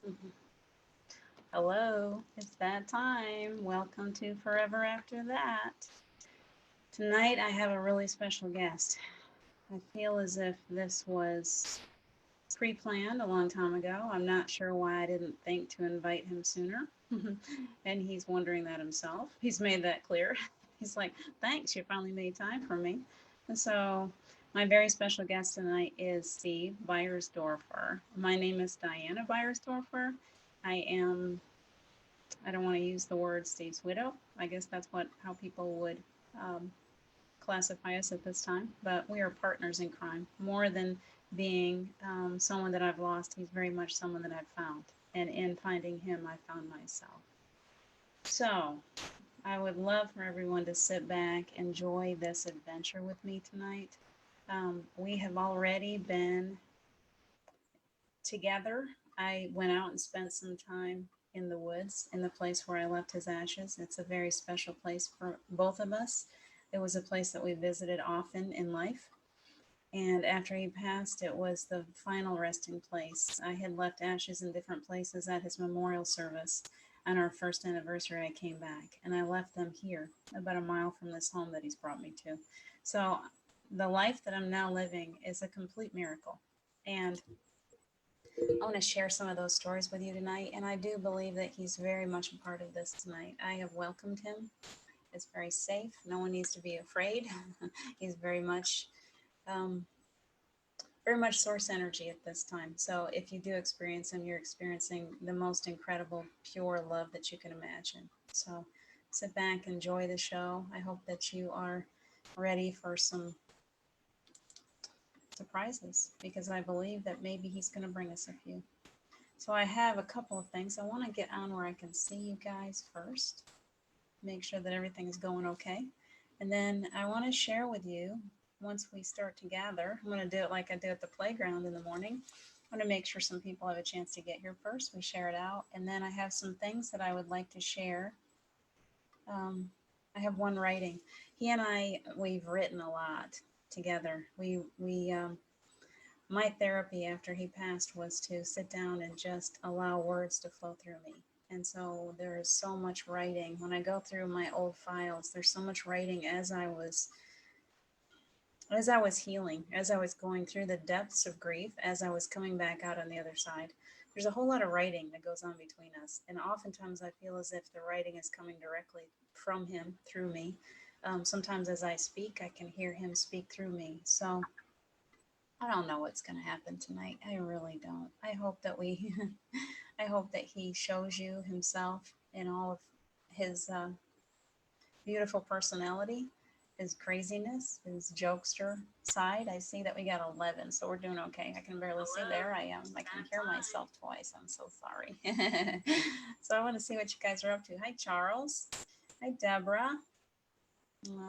Mhm. Hello, it's that time. Welcome to Forever After That. Tonight I have a really special guest. I feel as if this was pre planned a long time ago. I'm not sure why I didn't think to invite him sooner. And he's wondering that himself. He's made that clear. He's like, thanks, you finally made time for me. And so, my very special guest tonight is Steve Beyersdorfer. My name is Diana Beyersdorfer. I am I don't want to use the word Steve's widow. I guess that's what how people would um, classify us at this time. But we are partners in crime. More than being someone that I've lost, he's very much someone that I've found. And in finding him, I found myself. So I would love for everyone to sit back, enjoy this adventure with me tonight. We have already been together. I went out and spent some time in the woods in the place where I left his ashes. It's a very special place for both of us. It was a place that we visited often in life. And after he passed, it was the final resting place. I had left ashes in different places at his memorial service. On our first anniversary, I came back and I left them here, about a mile from this home that he's brought me to. So, the life that I'm now living is a complete miracle. And I want to share some of those stories with you tonight, and I do believe that he's very much a part of this tonight. I have welcomed him. It's very safe. No one needs to be afraid. He's um, very much source energy at this time. So if you do experience him, you're experiencing the most incredible, pure love that you can imagine. So sit back, enjoy the show. I hope that you are ready for some surprises because I believe that maybe he's going to bring us a few. So I have a couple of things. I want to get on where I can see you guys first, make sure that everything is going okay. And then I want to share with you once we start to gather. I'm going to do it like I do at the playground in the morning. I want to make sure some people have a chance to get here first. We share it out. And then I have some things that I would like to share. Um, I have one writing. He and we've written a lot together. My therapy after he passed was to sit down and just allow words to flow through me. And so there is so much writing. When I go through my old files, there's so much writing as I was healing, as I was going through the depths of grief, as I was coming back out on the other side. There's a whole lot of writing that goes on between us. And oftentimes I feel as if the writing is coming directly from him through me. Sometimes as I speak, I can hear him speak through me. So I don't know what's going to happen tonight. I really don't. I hope that we, I hope that he shows you himself in all of his beautiful personality, his craziness, his jokester side. I see that we got 11, so we're doing okay. I can barely see. There I am. I can hear myself twice. I'm so sorry. So I want to see what you guys are up to. Hi, Charles. Hi, Deborah.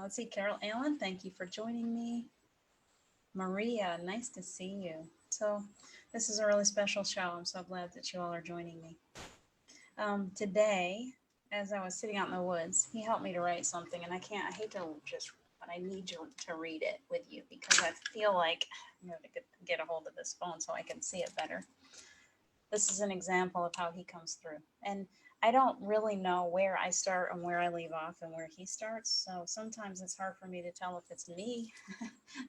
Let's see, Carol Allen, thank you for joining me. Maria, nice to see you. So, this is a really special show. I'm so glad that you all are joining me. Today, as I was sitting out in the woods, he helped me to write something, and I hate to just, but I need you to read it with you because I feel like I'm going to get a hold of this phone so I can see it better. This is an example of how he comes through. And I don't really know where I start and where I leave off and where he starts. So sometimes it's hard for me to tell if it's me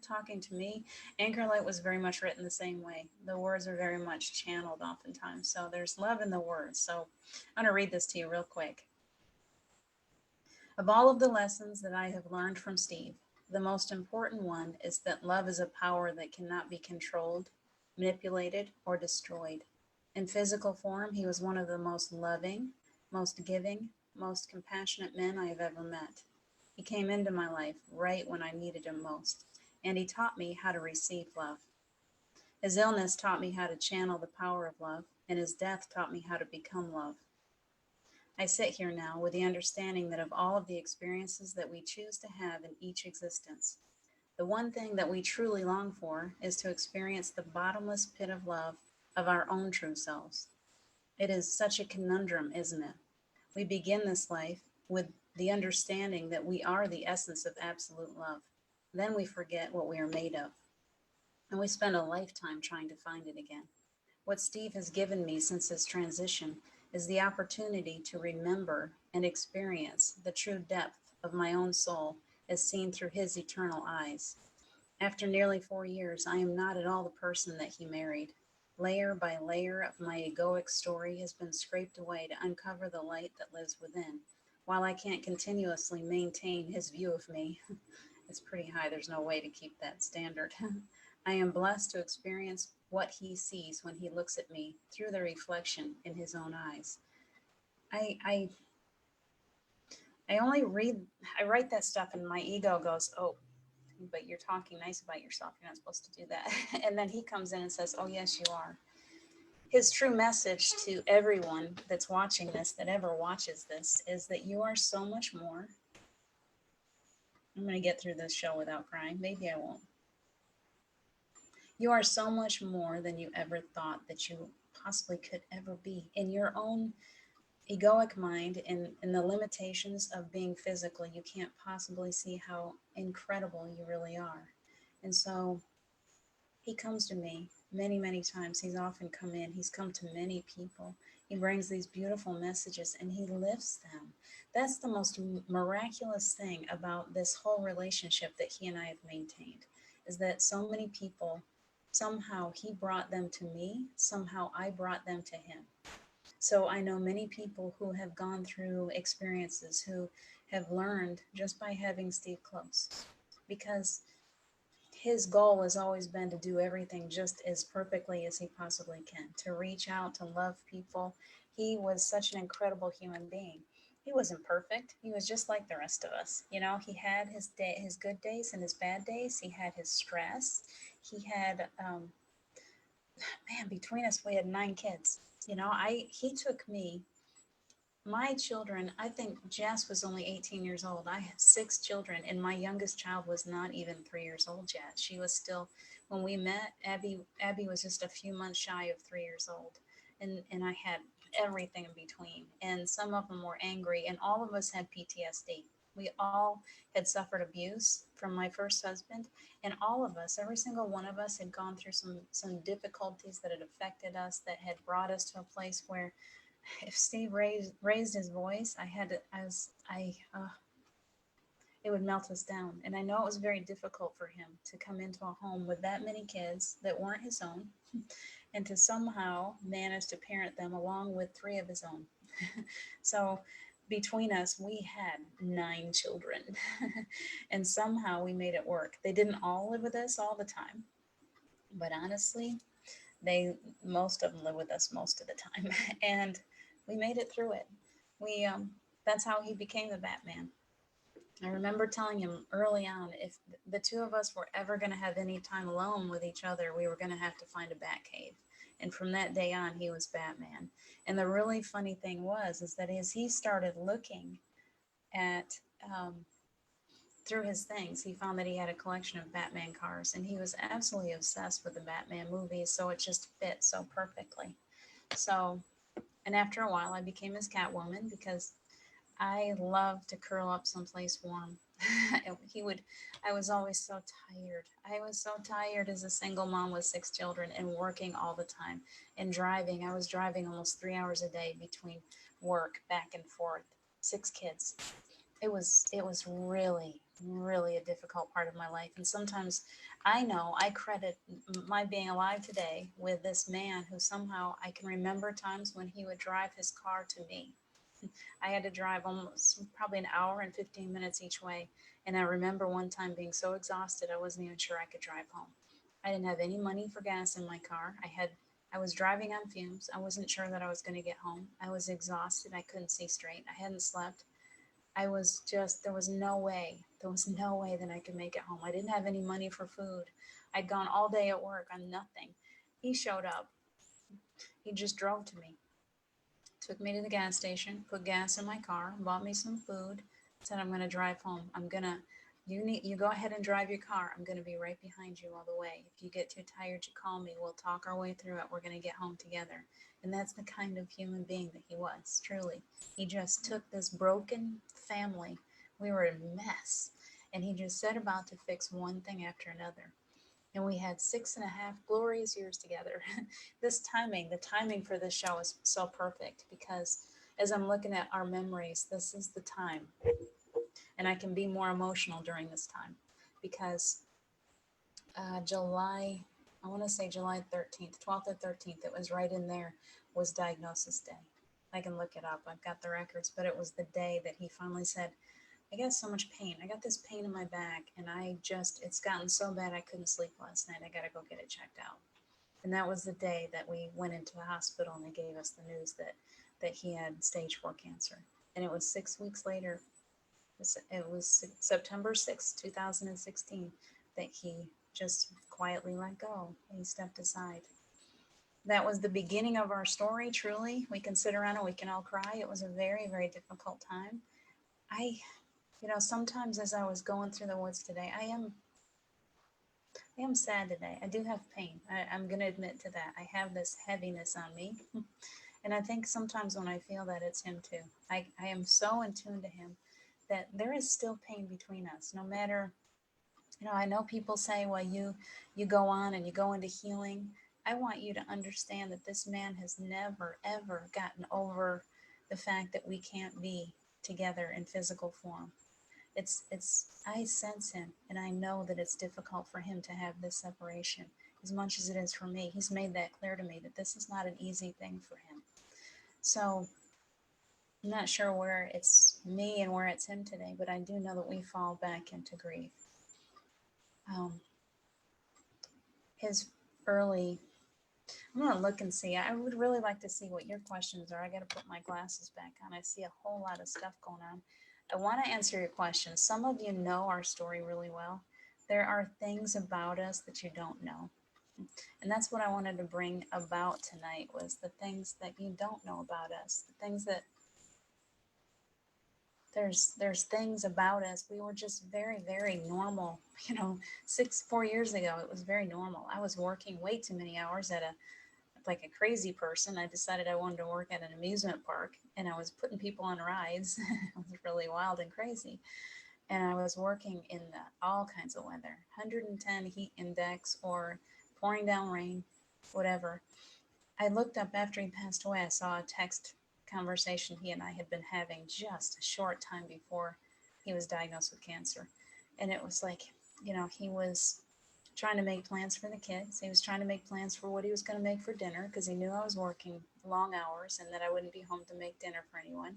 talking to me. Anchor Light was very much written the same way. The words are very much channeled oftentimes. So there's love in the words. So I'm going to read this to you real quick. Of all of the lessons that I have learned from Steve, the most important one is that love is a power that cannot be controlled, manipulated, or destroyed. In physical form, he was one of the most loving, most giving, most compassionate men I have ever met. He came into my life right when I needed him most, and he taught me how to receive love. His illness taught me how to channel the power of love, and his death taught me how to become love. I sit here now with the understanding that of all of the experiences that we choose to have in each existence, the one thing that we truly long for is to experience the bottomless pit of love of our own true selves. It is such a conundrum, isn't it? We begin this life with the understanding that we are the essence of absolute love. Then we forget what we are made of, and we spend a lifetime trying to find it again. What Steve has given me since his transition is the opportunity to remember and experience the true depth of my own soul as seen through his eternal eyes. After nearly 4 years, I am not at all the person that he married. Layer by layer of my egoic story has been scraped away to uncover the light that lives within. While I can't continuously maintain his view of me, it's pretty high, there's no way to keep that standard. I am blessed to experience what he sees when he looks at me through the reflection in his own eyes. I, I, I only read, I write that stuff and my ego goes, oh, but you're talking nice about yourself. You're not supposed to do that. And then he comes in and says, oh, yes, you are. His true message to everyone that's watching this, that ever watches this, is that you are so much more. I'm going to get through this show without crying. Maybe I won't. You are so much more than you ever thought that you possibly could ever be. In your own egoic mind and the limitations of being physical, you can't possibly see how incredible you really are. And so he comes to me many, many times. He's often come in. He's come to many people. He brings these beautiful messages and he lifts them. That's the most miraculous thing about this whole relationship that he and I have maintained, is that so many people, somehow he brought them to me, somehow I brought them to him. So I know many people who have gone through experiences, who have learned just by having Steve close, because his goal has always been to do everything just as perfectly as he possibly can, to reach out, to love people. He was such an incredible human being. He wasn't perfect. He was just like the rest of us. You know, he had his day, his good days and his bad days. He had his stress. He had, man, between us, we had 9 kids. You know, he took me, my children, I think Jess was only 18 years old. I had 6 children, and my youngest child was not even 3 years old yet. She was still, when we met, Abby was just a few months shy of 3 years old. And I had everything in between. And some of them were angry, and all of us had PTSD. We all had suffered abuse from my first husband, and all of us, every single one of us, had gone through some difficulties that had affected us, that had brought us to a place where if Steve raised his voice, it would melt us down. And I know it was very difficult for him to come into a home with that many kids that weren't his own, and to somehow manage to parent them along with 3 of his own. So between us, we had 9 children, and somehow we made it work. They didn't all live with us all the time, but honestly, most of them live with us most of the time. And we made it through it. We That's how he became the Batman. I remember telling him early on, if the 2 of us were ever going to have any time alone with each other, we were going to have to find a bat cave. And from that day on, he was Batman. And the really funny thing is that as he started looking at through his things, he found that he had a collection of Batman cars, and he was absolutely obsessed with the Batman movies. So it just fit so perfectly. So, and after a while, I became his Catwoman because I love to curl up someplace warm. I was always so tired. I was so tired as a single mom with 6 children and working all the time and driving. I was driving almost 3 hours a day between work, back and forth, 6 kids. It was really, really a difficult part of my life. And sometimes I know I credit my being alive today with this man who somehow I can remember times when he would drive his car to me. I had to drive almost probably an hour and 15 minutes each way. And I remember one time being so exhausted, I wasn't even sure I could drive home. I didn't have any money for gas in my car. I was driving on fumes. I wasn't sure that I was going to get home. I was exhausted. I couldn't see straight. I hadn't slept. There was no way. There was no way that I could make it home. I didn't have any money for food. I'd gone all day at work on nothing. He showed up. He just drove to me, took me to the gas station, put gas in my car, bought me some food, said, I'm going to drive home. You go ahead and drive your car. I'm going to be right behind you all the way. If you get too tired, you call me. We'll talk our way through it. We're going to get home together. And that's the kind of human being that he was, truly. He just took this broken family. We were a mess. And he just set about to fix one thing after another. And we had 6.5 glorious years together. The timing for this show is so perfect because as I'm looking at our memories, this is the time. And I can be more emotional during this time because July, I want to say July 13th, 12th or 13th, it was right in there, was diagnosis day. I can look it up. I've got the records, but it was the day that he finally said, I got so much pain. I got this pain in my back, and it's gotten so bad I couldn't sleep last night. I got to go get it checked out. And that was the day that we went into the hospital and they gave us the news that he had stage 4 cancer. And it was 6 weeks later, it was September 6th, 2016, that he just quietly let go. He stepped aside. That was the beginning of our story, truly. We can sit around and we can all cry. It was a very, very difficult time. I, sometimes as I was going through the woods today, I am sad today. I do have pain. I'm going to admit to that. I have this heaviness on me. And I think sometimes when I feel that, it's him too. I am so in tune to him that there is still pain between us. No matter, I know people say, well, you go on and you go into healing. I want you to understand that this man has never, ever gotten over the fact that we can't be together in physical form. I sense him and I know that it's difficult for him to have this separation as much as it is for me. He's made that clear to me that this is not an easy thing for him. So I'm not sure where it's me and where it's him today, but I do know that we fall back into grief. His early, I'm going to look and see. I would really like to see what your questions are. I got to put my glasses back on. I see a whole lot of stuff going on. I want to answer your questions. Some of you know our story really well. There are things about us that you don't know. And that's what I wanted to bring about tonight, was the things that you don't know about us, the things that there's things about us. We were just very, very normal. 4 years ago, it was very normal. I was working way too many hours like a crazy person. I decided I wanted to work at an amusement park, and I was putting people on rides. It was really wild and crazy. And I was working in all kinds of weather, 110 heat index or pouring down rain, whatever. I looked up after he passed away. I saw a text conversation he and I had been having just a short time before he was diagnosed with cancer. And it was like, he was trying to make plans for the kids. He was trying to make plans for what he was going to make for dinner because he knew I was working long hours and that I wouldn't be home to make dinner for anyone.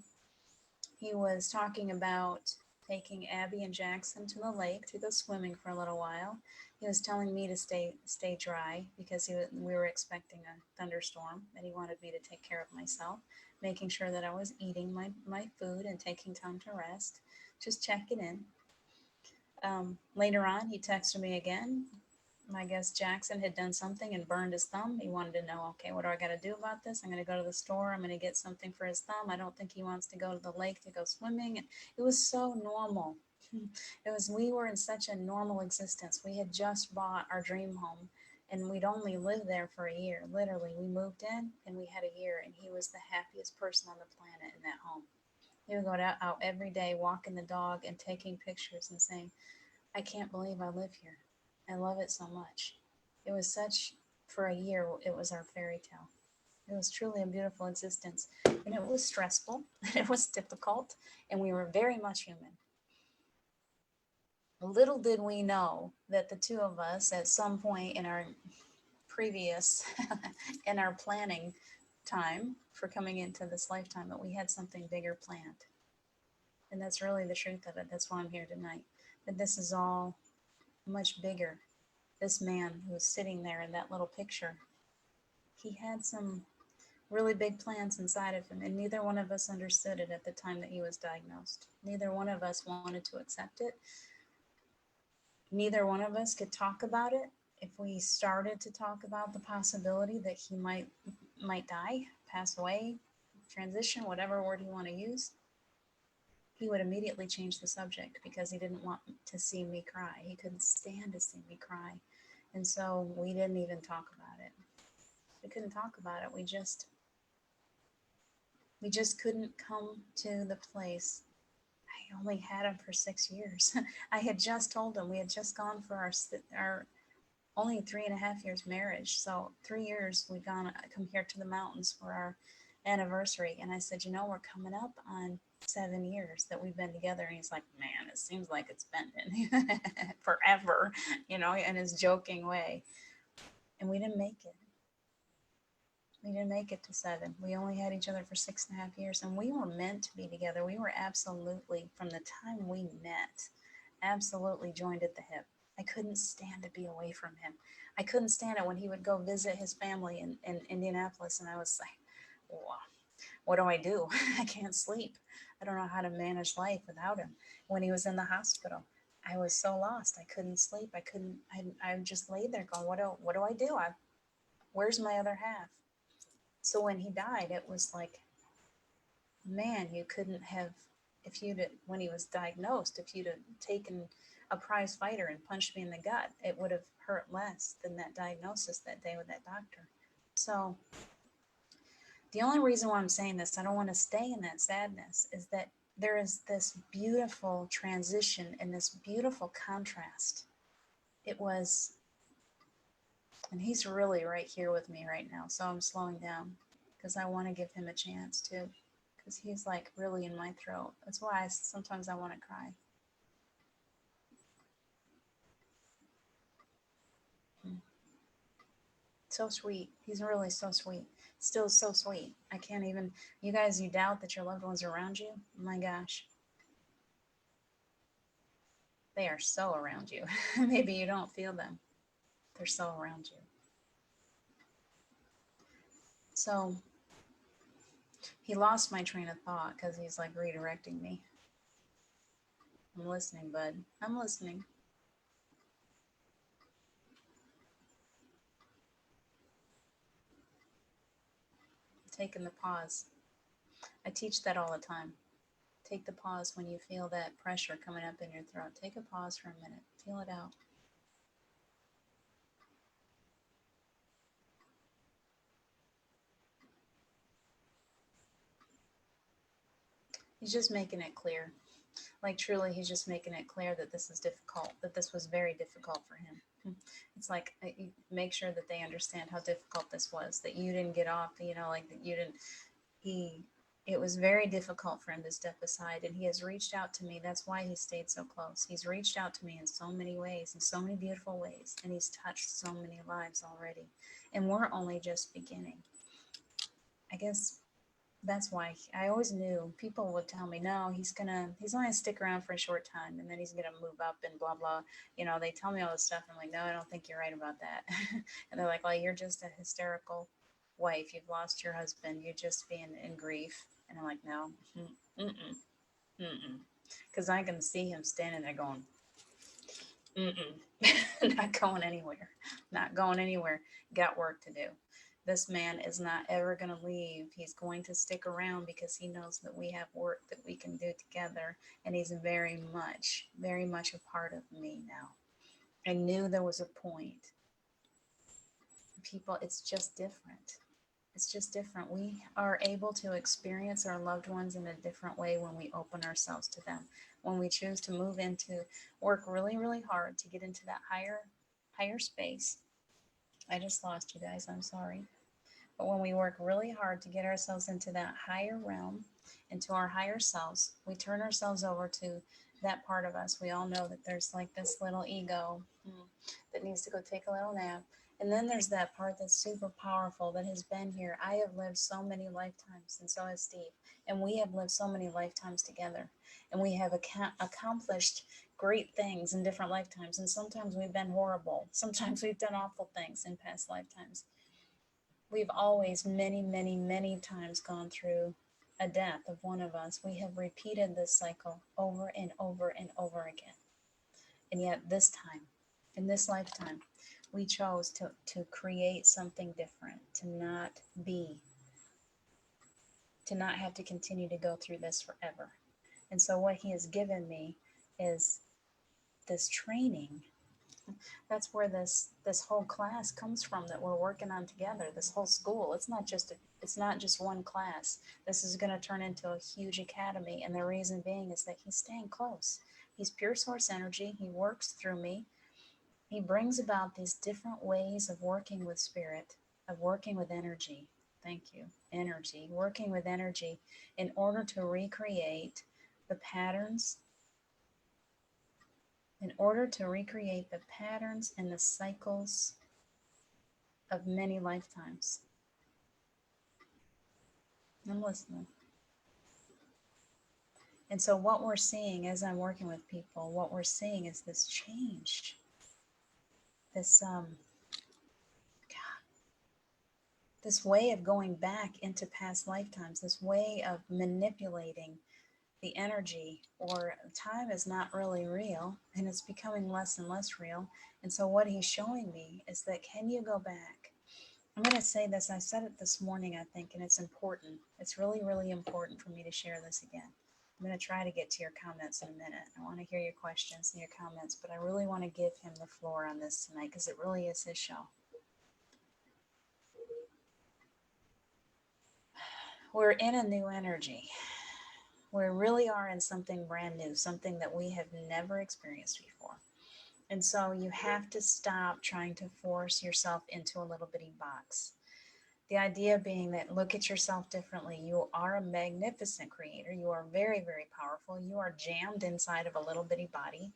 He was talking about taking Abby and Jackson to the lake to go swimming for a little while. He was telling me to stay dry because we were expecting a thunderstorm, and he wanted me to take care of myself, making sure that I was eating my food and taking time to rest, just checking in. Later on, he texted me again. I guess Jackson had done something and burned his thumb. He wanted to know, okay, what do I got to do about this? I'm going to go to the store. I'm going to get something for his thumb. I don't think he wants to go to the lake to go swimming. And it was so normal. We were in such a normal existence. We had just bought our dream home and we'd only lived there for a year. Literally, we moved in and we had a year, and he was the happiest person on the planet in that home. He would go out every day, walking the dog and taking pictures and saying, I can't believe I live here. I love it so much. It was for a year, it was our fairy tale. It was truly a beautiful existence. And it was stressful, and it was difficult, and we were very much human. Little did we know that the two of us, at some point in our previous, in our planning time for coming into this lifetime, that we had something bigger planned. And that's really the truth of it. That's why I'm here tonight. That this is all much bigger. This man who was sitting there in that little picture, he had some really big plans inside of him, and neither one of us understood it at the time that he was diagnosed. Neither one of us wanted to accept it. Neither one of us could talk about it. If we started to talk about the possibility that he might die, pass away, transition, whatever word you want to use, he would immediately change the subject because he didn't want to see me cry. He couldn't stand to see me cry. And so we didn't even talk about it. We couldn't talk about it. We just couldn't come to the place. I only had him for 6 years. I had just told him, we had just gone for only 3.5 years marriage. So 3 years we've gone come here to the mountains for our anniversary. And I said, you know, we're coming up on 7 years that we've been together. And he's like, man, it seems like it's been forever, you know, in his joking way. And we didn't make it. We didn't make it to 7. We only had each other for 6.5 years, and we were meant to be together. We were absolutely, from the time we met, absolutely joined at the hip. I couldn't stand to be away from him. I couldn't stand it when he would go visit his family in Indianapolis, and I was like, wow, what do I do? I can't sleep. I don't know how to manage life without him. When he was in the hospital, I was so lost. I couldn't sleep. I just laid there going, what do I do? Where's my other half? So when he died, it was like, man, you couldn't have, if you'd, when he was diagnosed, if you'd have taken a prize fighter and punched me in the gut, it would have hurt less than that diagnosis that day with that doctor. So the only reason why I'm saying this, I don't want to stay in that sadness, is that there is this beautiful transition and this beautiful contrast. It was, and he's really right here with me right now. So I'm slowing down because I want to give him a chance too. Because he's like really in my throat. That's why sometimes I want to cry. So sweet. He's really so sweet. Still so sweet. I can't even, you guys, you doubt that your loved ones are around you? My gosh. They are so around you. Maybe you don't feel them. They're so around you. So he lost my train of thought because he's like redirecting me. I'm listening, bud. I'm listening. Taking the pause. I teach that all the time. Take the pause when you feel that pressure coming up in your throat. Take a pause for a minute. Feel it out. He's just making it clear. Like truly, he's just making it clear that this is difficult, that this was very difficult for him. It's like, make sure that they understand how difficult this was, that you didn't get off, you know, like that you didn't, it was very difficult for him to step aside, and he has reached out to me. That's why he stayed so close. He's reached out to me in so many ways, in so many beautiful ways, and he's touched so many lives already. And we're only just beginning. I guess that's why I always knew people would tell me, no, he's only gonna stick around for a short time and then he's gonna move up and blah blah. You know, they tell me all this stuff. I'm like, no, I don't think you're right about that. And they're like, well, you're just a hysterical wife. You've lost your husband. You're just being in grief. And I'm like, no, because I can see him standing there going, not going anywhere, not going anywhere. Got work to do. This man is not ever going to leave. He's going to stick around because he knows that we have work that we can do together. And he's very much a part of me now. I knew there was a point. People, it's just different. It's just different. We are able to experience our loved ones in a different way when we open ourselves to them. When we choose to move into, work really, really hard to get into that higher space. I just lost you guys. I'm sorry. But when we work really hard to get ourselves into that higher realm, into our higher selves, we turn ourselves over to that part of us. We all know that there's like this little ego that needs to go take a little nap. And then there's that part that's super powerful that has been here. I have lived so many lifetimes, and so has Steve. And we have lived so many lifetimes together. And we have accomplished great things in different lifetimes. And sometimes we've been horrible. Sometimes we've done awful things in past lifetimes. We've always, many, many, many times gone through a death of one of us. We have repeated this cycle over and over and over again. And yet this time, in this lifetime, we chose to create something different, to not have to continue to go through this forever. And so what he has given me is this training. That's where this whole class comes from that we're working on together. This whole school. It's not just one class. This is going to turn into a huge academy, and the reason being is that he's staying close. He's pure source energy. He works through me. He brings about these different ways of working with spirit, of working with energy. Thank you. Energy, working with energy in order to recreate the patterns, and the cycles of many lifetimes. I'm listening. And so what we're seeing as I'm working with people, what we're seeing is this change, this this way of going back into past lifetimes, this way of manipulating the energy, or time is not really real, and it's becoming less and less real. And so what he's showing me is that, can you go back? I'm going to say this, I said it this morning, I think, and it's important. It's really, really important for me to share this again. I'm going to try to get to your comments in a minute. I want to hear your questions and your comments, but I really want to give him the floor on this tonight because it really is his show. We're in a new energy. We really are in something brand new, something that we have never experienced before. And so you have to stop trying to force yourself into a little bitty box. The idea being that, look at yourself differently. You are a magnificent creator. You are very, very powerful. You are jammed inside of a little bitty body.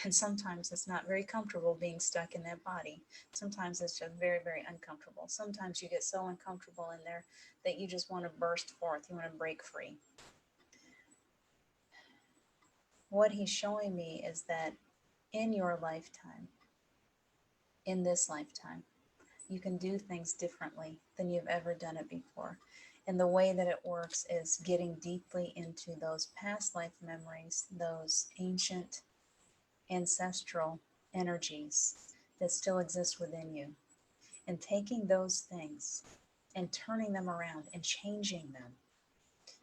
And sometimes it's not very comfortable being stuck in that body. Sometimes it's just very, very uncomfortable. Sometimes you get so uncomfortable in there that you just want to burst forth. You want to break free. What he's showing me is that in your lifetime, in this lifetime, you can do things differently than you've ever done it before. And the way that it works is getting deeply into those past life memories, those ancient ancestral energies that still exist within you, and taking those things and turning them around and changing them,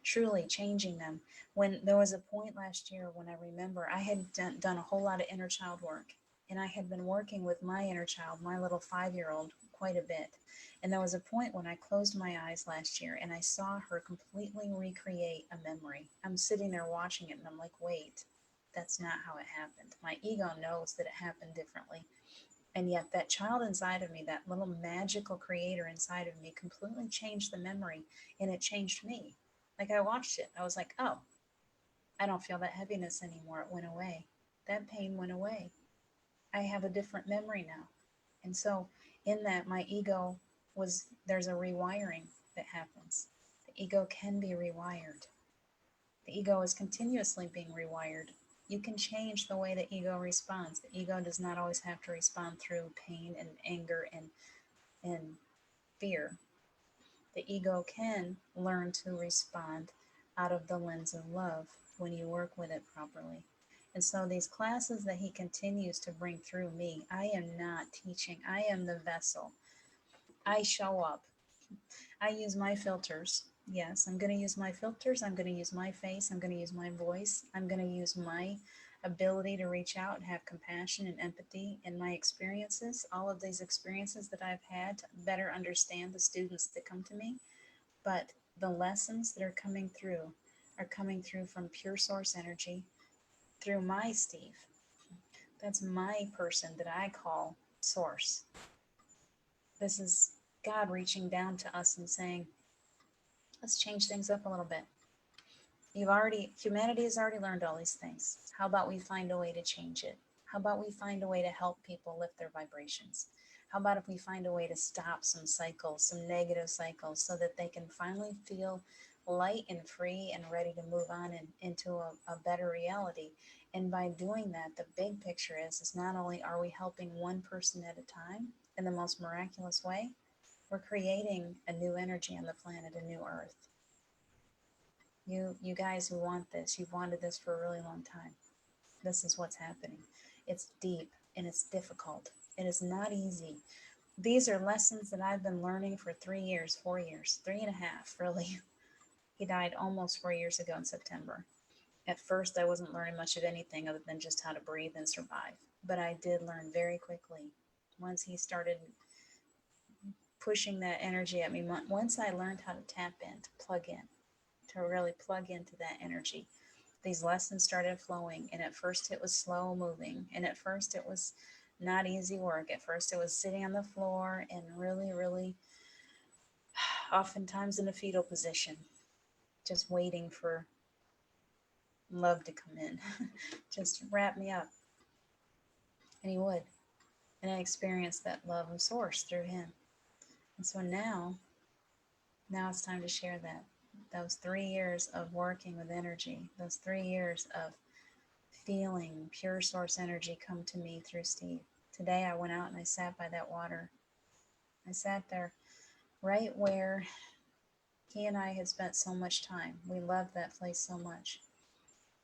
truly changing them. When there was a point last year when I remember I had done a whole lot of inner child work, and I had been working with my inner child, my little 5-year-old, quite a bit. And there was a point when I closed my eyes last year and I saw her completely recreate a memory. I'm sitting there watching it and I'm like, wait, that's not how it happened. My ego knows that it happened differently. And yet that child inside of me, that little magical creator inside of me, completely changed the memory, and it changed me. Like, I watched it, I was like, oh, I don't feel that heaviness anymore. It went away. That pain went away. I have a different memory now. And so in that, my ego there's a rewiring that happens. The ego can be rewired. The ego is continuously being rewired. You can change the way the ego responds. The ego does not always have to respond through pain and anger and fear. The ego can learn to respond out of the lens of love when you work with it properly. And so these classes that he continues to bring through me, I am not teaching. I am the vessel. I show up. I use my filters. Yes, I'm going to use my filters. I'm going to use my face. I'm going to use my voice. I'm going to use my ability to reach out and have compassion and empathy in my experiences, all of these experiences that I've had, to better understand the students that come to me. But the lessons that are coming through from pure source energy through my Steve. That's my person that I call source. This is God reaching down to us and saying, let's change things up a little bit. Humanity has already learned all these things. How about we find a way to change it? How about we find a way to help people lift their vibrations? How about if we find a way to stop some cycles, some negative cycles, so that they can finally feel light and free and ready to move on into a better reality? And by doing that, the big picture is not only are we helping one person at a time in the most miraculous way, we're creating a new energy on the planet, a new earth. You guys who want this, you've wanted this for a really long time. This is what's happening. It's deep and it's difficult. It is not easy. These are lessons that I've been learning for 3 years, 4 years, 3.5, really. He died almost 4 years ago in September. At first, I wasn't learning much of anything other than just how to breathe and survive. But I did learn very quickly. Once he started pushing that energy at me, once I learned how to tap in, to plug in, to really plug into that energy, these lessons started flowing. And at first it was slow moving. And at first it was Not easy work. At first, it was sitting on the floor and really, really, oftentimes in a fetal position, just waiting for love to come in. Just wrap me up. And he would. And I experienced that love of source through him. And so now it's time to share that. Those 3 years of working with energy, those 3 years of feeling pure source energy come to me through Steve. Today I went out and I sat by that water. I sat there right where he and I had spent so much time. We loved that place so much.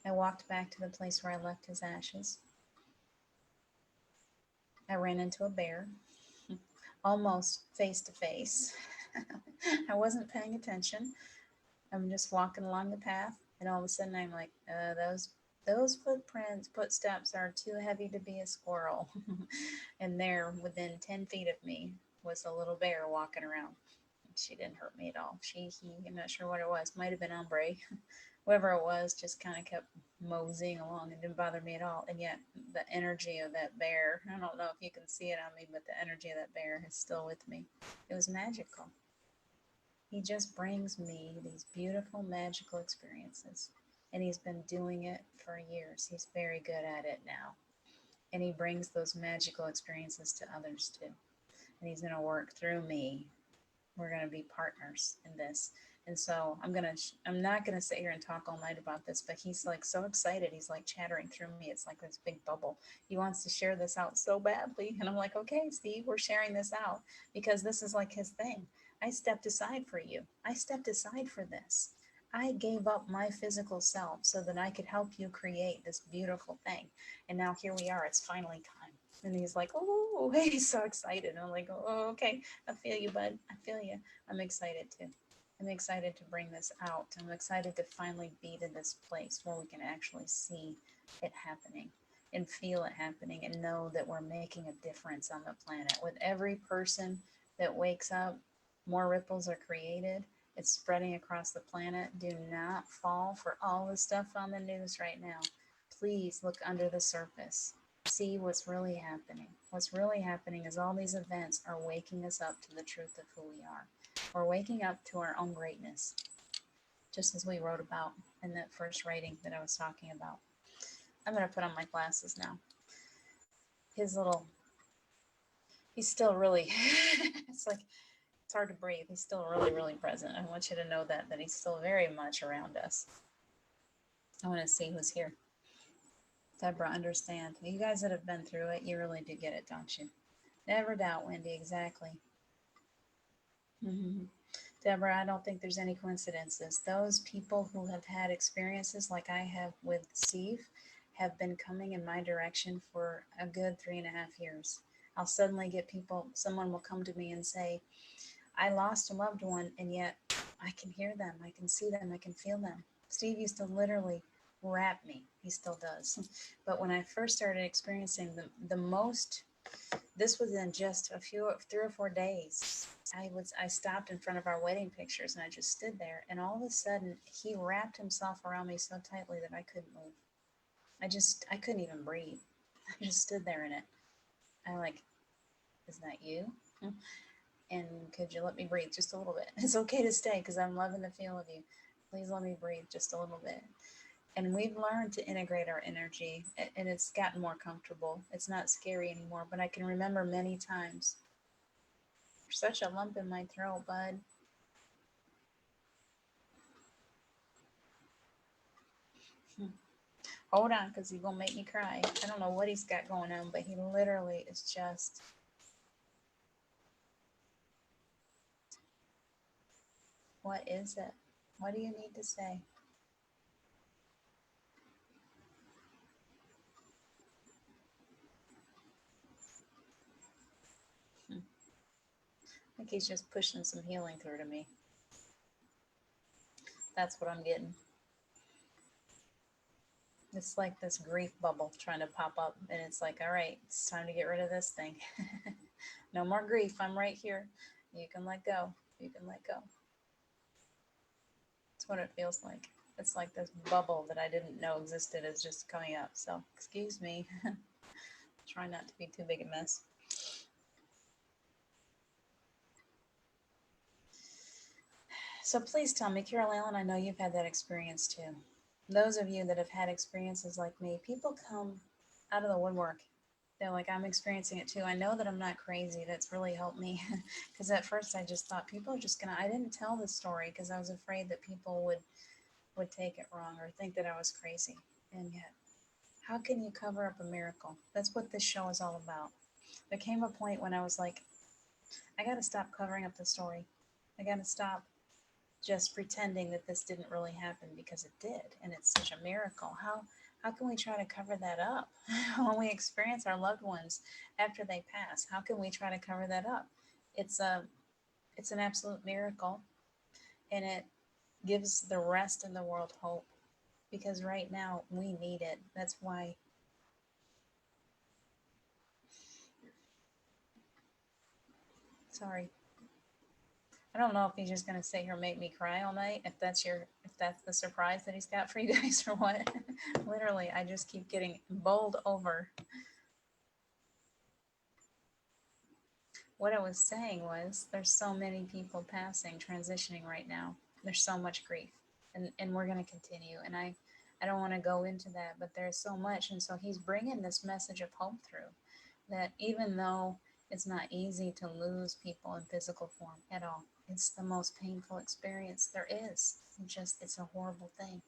I walked back to the place where I left his ashes. I ran into a bear, almost face to face. I wasn't paying attention. I'm just walking along the path, and all of a sudden I'm like, those footsteps are too heavy to be a squirrel. And there, within 10 feet of me, was a little bear walking around. She didn't hurt me at all. I'm not sure what it was. Might have been ombre. Whoever it was just kind of kept moseying along and didn't bother me at all. And yet the energy of that bear, I don't know if you can see it on me, but the energy of that bear is still with me. It was magical. He just brings me these beautiful, magical experiences. And he's been doing it for years. He's very good at it now. And he brings those magical experiences to others too. And he's going to work through me. We're going to be partners in this. And so I'm not going to sit here and talk all night about this, but he's like so excited. He's like chattering through me. It's like this big bubble. He wants to share this out so badly. And I'm like, okay, Steve, we're sharing this out because this is like his thing. I stepped aside for you. I stepped aside for this. I gave up my physical self so that I could help you create this beautiful thing. And now here we are. It's finally time. And he's like, oh, he's so excited. And I'm like, oh, okay. I feel you, bud. I feel you. I'm excited too. I'm excited to bring this out. I'm excited to finally be to this place where we can actually see it happening and feel it happening and know that we're making a difference on the planet. With every person that wakes up, more ripples are created. It's spreading across the planet. Do not fall for all the stuff on the news right now. Please look under the surface. See what's really happening. What's really happening is all these events are waking us up to the truth of who we are. We're waking up to our own greatness, just as we wrote about in that first writing that I was talking about. I'm going to put on my glasses now. He's still really, it's like, it's hard to breathe. He's still really, really present. I want you to know that he's still very much around us. I want to see who's here. Deborah, understand. You guys that have been through it, you really do get it, don't you? Never doubt, Wendy, exactly. Mm-hmm. Deborah, I don't think there's any coincidences. Those people who have had experiences like I have with Steve have been coming in my direction for a good 3.5 years. I'll suddenly get someone will come to me and say, I lost a loved one, and yet I can hear them, I can see them, I can feel them. Steve used to literally wrap me. He still does. But when I first started experiencing the most, this was in just 3 or 4 days. I stopped in front of our wedding pictures and I just stood there, and all of a sudden he wrapped himself around me so tightly that I couldn't move. I couldn't even breathe. I just stood there in it. I like, is that you? And could you let me breathe just a little bit? It's okay to stay because I'm loving the feel of you. Please let me breathe just a little bit. And we've learned to integrate our energy, and it's gotten more comfortable. It's not scary anymore, but I can remember many times. There's such a lump in my throat, bud. Hold on, because he's going to make me cry. I don't know what he's got going on, but he literally is just... What is it? What do you need to say? I think he's just pushing some healing through to me. That's what I'm getting. It's like this grief bubble trying to pop up, and it's like, all right, it's time to get rid of this thing. No more grief. I'm right here. You can let go. You can let go. That's what it feels like. It's like this bubble that I didn't know existed is just coming up. So, excuse me. Try not to be too big a mess. So please tell me, Carol Allen, I know you've had that experience too. Those of you that have had experiences like me, people come out of the woodwork. They're like, I'm experiencing it too. I know that I'm not crazy. That's really helped me. Because at first I just thought people are just gonna, I didn't tell this story because I was afraid that people would take it wrong or think that I was crazy. And yet, how can you cover up a miracle? That's what this show is all about. There came a point when I was like, I got to stop covering up the story. I got to stop just pretending that this didn't really happen because it did, and it's such a miracle. How can we try to cover that up when we experience our loved ones after they pass? How can we try to cover that up? It's it's an absolute miracle, and it gives the rest of the world hope because right now we need it. That's why. Sorry. I don't know if he's just gonna sit here and make me cry all night. If that's the surprise that he's got for you guys or what. Literally, I just keep getting bowled over. What I was saying was there's so many people passing, transitioning right now. There's so much grief. And we're gonna continue. And I don't want to go into that, but there's so much. And so he's bringing this message of hope through that even though it's not easy to lose people in physical form at all, it's the most painful experience there is. It's a horrible thing.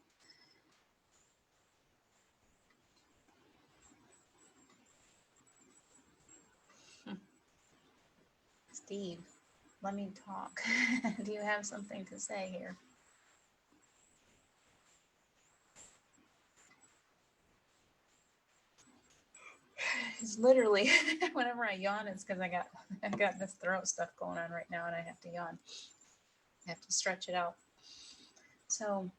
Steve, let me talk. Do you have something to say here? It's literally whenever I yawn, it's because I got this throat stuff going on right now, and I have to yawn. I have to stretch it out. So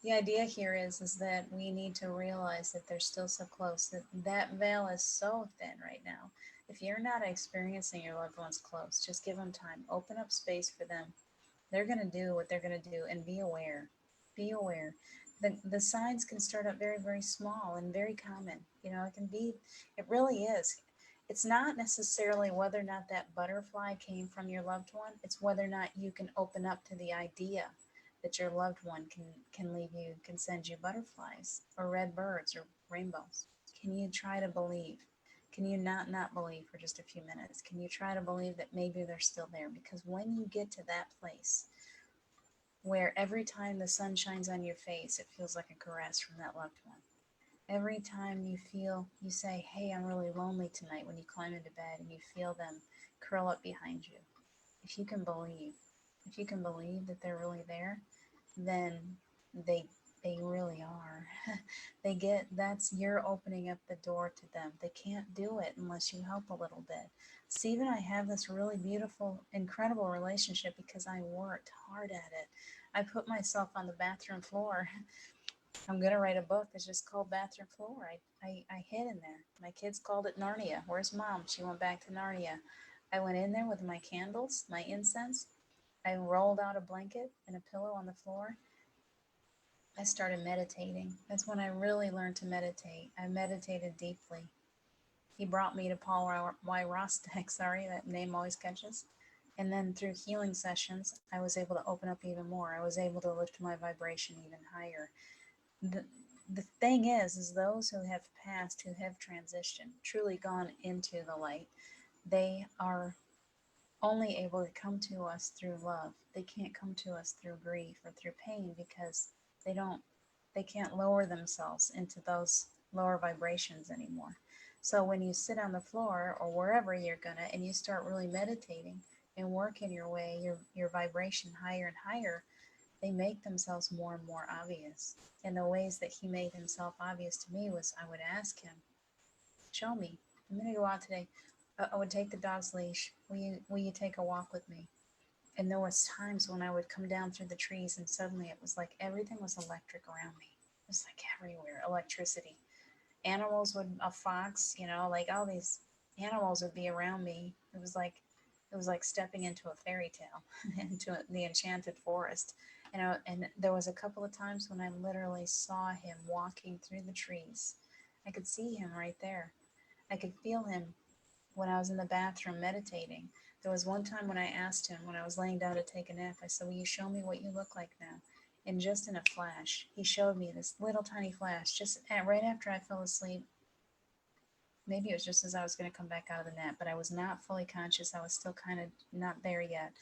the idea here is that we need to realize that they're still so close. That veil is so thin right now. If you're not experiencing your loved ones close, just give them time. Open up space for them. They're going to do what they're going to do, and be aware. Be aware. The signs can start up very, very small and very common. You know, it can be, it really is. It's not necessarily whether or not that butterfly came from your loved one. It's whether or not you can open up to the idea that your loved one can leave you, can send you butterflies or red birds or rainbows. Can you try to believe? Can you not believe for just a few minutes? Can you try to believe that maybe they're still there? Because when you get to that place where every time the sun shines on your face, it feels like a caress from that loved one. Every time you feel, you say, hey, I'm really lonely tonight, when you climb into bed and you feel them curl up behind you. If you can believe, if you can believe that they're really there, then they they really are. They get, that's, you're opening up the door to them. They can't do it unless you help a little bit. Steve and I have this really beautiful, incredible relationship because I worked hard at it. I put myself on the bathroom floor. I'm gonna write a book that's just called Bathroom Floor. I hid in there. My kids called it Narnia. Where's mom? She went back to Narnia. I went in there with my candles, my incense. I rolled out a blanket and a pillow on the floor. I started meditating. That's when I really learned to meditate. I meditated deeply. He brought me to Paul Y. Rostek, sorry, that name always catches. And then through healing sessions, I was able to open up even more. I was able to lift my vibration even higher. The, the thing is those who have passed, who have transitioned, truly gone into the light, they are only able to come to us through love. They can't come to us through grief or through pain because they don't they can't lower themselves into those lower vibrations anymore. So when you sit on the floor or wherever you're gonna and you start really meditating and working your way, your vibration higher and higher, they make themselves more and more obvious. And the ways that he made himself obvious to me was I would ask him, show me. I'm gonna go out today. I would take the dog's leash. Will you take a walk with me? And there was times when I would come down through the trees and suddenly it was like everything was electric around me. It was like everywhere, electricity. Animals would, a fox, you know, like all these animals would be around me. It was like stepping into a fairy tale, into the enchanted forest. And there was a couple of times when I literally saw him walking through the trees. I could see him right there. I could feel him when I was in the bathroom meditating. There was one time when I asked him, when I was laying down to take a nap, I said, "Will you show me what you look like now?" And just in a flash, he showed me this little tiny flash, right after I fell asleep. Maybe it was just as I was going to come back out of the nap, but I was not fully conscious. I was still kind of not there yet.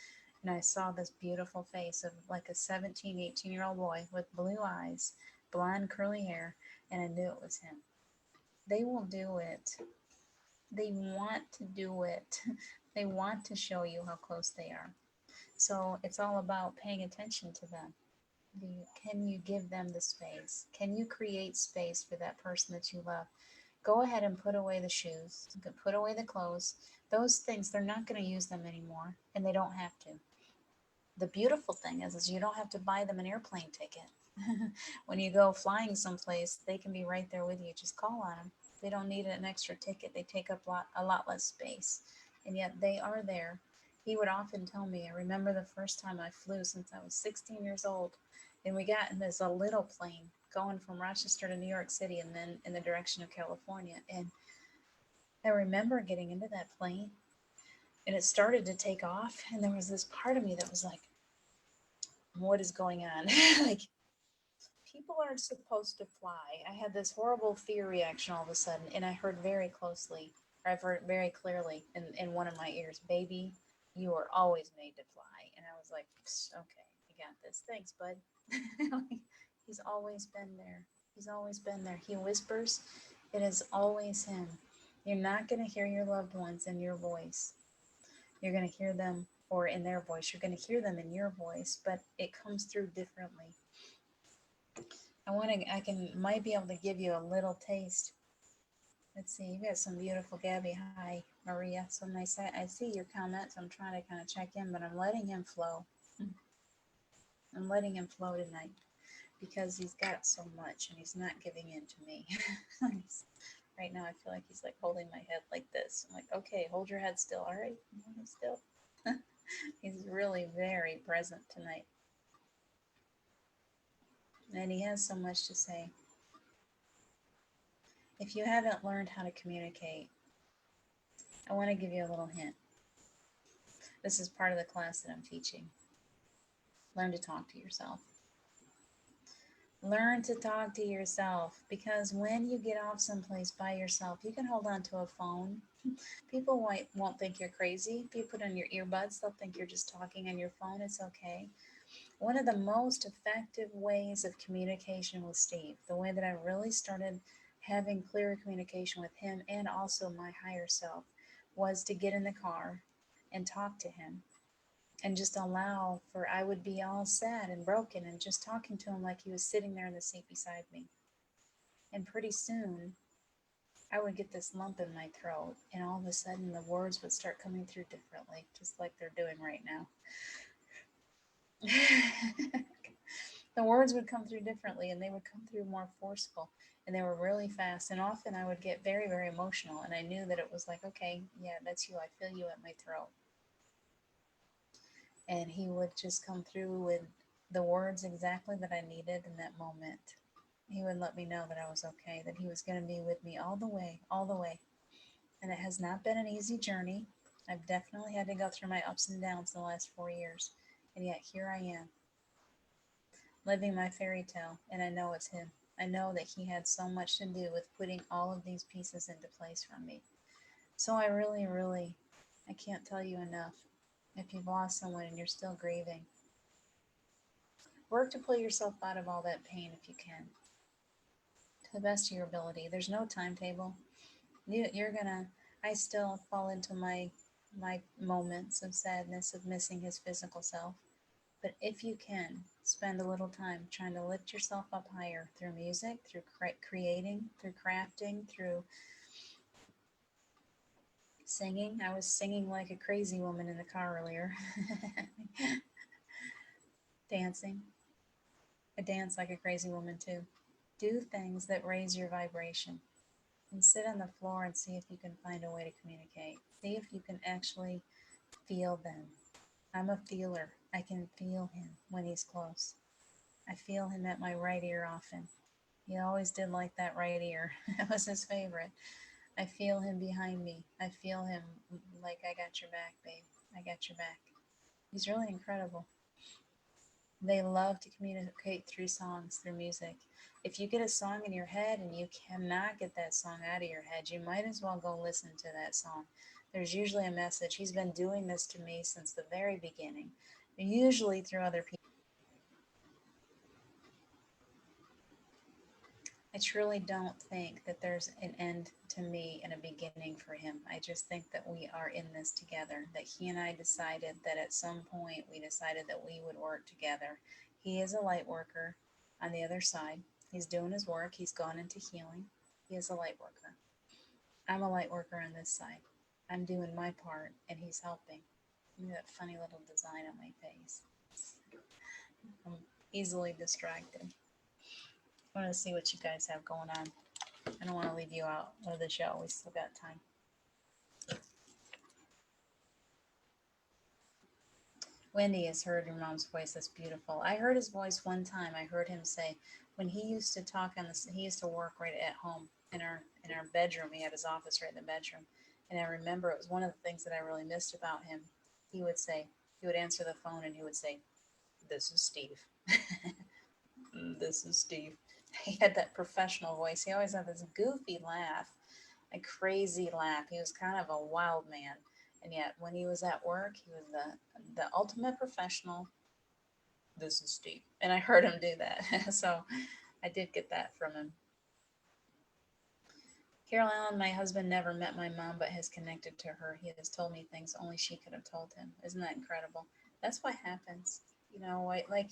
And I saw this beautiful face of like a 17, 18-year-old boy with blue eyes, blonde curly hair, and I knew it was him. They will do it. They want to do it. They want to show you how close they are. So it's all about paying attention to them. Can you give them the space? Can you create space for that person that you love? Go ahead and put away the shoes, put away the clothes. Those things, they're not going to use them anymore, and they don't have to. The beautiful thing is you don't have to buy them an airplane ticket. When you go flying someplace, they can be right there with you. Just call on them. They don't need an extra ticket. They take up a lot less space, and yet they are there. He would often tell me, I remember the first time I flew since I was 16 years old, and we got in this a little plane going from Rochester to New York City and then in the direction of California. And I remember getting into that plane and it started to take off, and there was this part of me that was like, what is going on? Like, people aren't supposed to fly. I had this horrible fear reaction all of a sudden, and I heard very closely, or I've heard very clearly in one of my ears, "Baby, you were always made to fly." And I was like, "Okay, I got this. Thanks, bud." Like, he's always been there. He's always been there. He whispers, it is always him. You're not going to hear your loved ones in your voice. You're going to hear them, or in their voice. You're going to hear them in your voice, but it comes through differently. Might be able to give you a little taste. Let's see, you got some beautiful Gabby. Hi, Maria. So nice. I see your comments. I'm trying to kind of check in, but I'm letting him flow. I'm letting him flow tonight because he's got so much and he's not giving in to me. Right now, I feel like he's like holding my head like this. I'm like, okay, hold your head still. All right, hold it still. He's really very present tonight. And he has so much to say. If you haven't learned how to communicate, I want to give you a little hint. This is part of the class that I'm teaching. Learn to talk to yourself. Learn to talk to yourself, because when you get off someplace by yourself, you can hold on to a phone. People won't think you're crazy. If you put on your earbuds, they'll think you're just talking on your phone. It's okay. One of the most effective ways of communication with Steve, the way that I really started having clearer communication with him and also my higher self, was to get in the car and talk to him and just allow for, I would be all sad and broken and just talking to him like he was sitting there in the seat beside me. And pretty soon I would get this lump in my throat, and all of a sudden the words would start coming through differently, just like they're doing right now. The words would come through differently, and they would come through more forceful, and they were really fast. And often I would get very, very emotional, and I knew that it was like, okay, yeah, that's you. I feel you at my throat. And he would just come through with the words exactly that I needed in that moment. He would let me know that I was okay, that he was going to be with me all the way, all the way. And it has not been an easy journey. I've definitely had to go through my ups and downs in the last 4 years. And yet here I am, living my fairy tale. And I know it's him. I know that he had so much to do with putting all of these pieces into place for me. So I really, really, I can't tell you enough. If you've lost someone and you're still grieving, work to pull yourself out of all that pain if you can, to the best of your ability. There's no timetable. You're gonna. I still fall into my moments of sadness of missing his physical self. But if you can, spend a little time trying to lift yourself up higher through music, through creating, through crafting, through singing. I was singing like a crazy woman in the car earlier. Dancing. I dance like a crazy woman too. Do things that raise your vibration. And sit on the floor and see if you can find a way to communicate. See if you can actually feel them. I'm a feeler. I can feel him when he's close. I feel him at my right ear often. He always did like that right ear. That was his favorite. I feel him behind me. I feel him like I got your back, babe. I got your back. He's really incredible. They love to communicate through songs, through music. If you get a song in your head and you cannot get that song out of your head, you might as well go listen to that song. There's usually a message. He's been doing this to me since the very beginning, usually through other people. I truly don't think that there's an end to me and a beginning for him. I just think that we are in this together, that he and I decided that at some point we decided that we would work together. He is a light worker on the other side. He's doing his work, he's gone into healing. He is a light worker. I'm a light worker on this side. I'm doing my part and he's helping. Look at that funny little design on my face. I'm easily distracted. I want to see what you guys have going on. I don't want to leave you out of the show. We still got time. Wendy has heard your mom's voice. That's beautiful. I heard his voice one time. I heard him say when he used to talk on this. He used to work right at home in our bedroom. He had his office right in the bedroom, and I remember it was one of the things that I really missed about him. He would say he would answer the phone and he would say, "This is Steve." This is Steve. He had that professional voice. He always had this goofy laugh, a crazy laugh. He was kind of a wild man. And yet when he was at work, he was the ultimate professional. This is Steve. And I heard him do that. So I did get that from him. Carol Allen, my husband never met my mom but has connected to her. He has told me things only she could have told him. Isn't that incredible? That's what happens. You know, like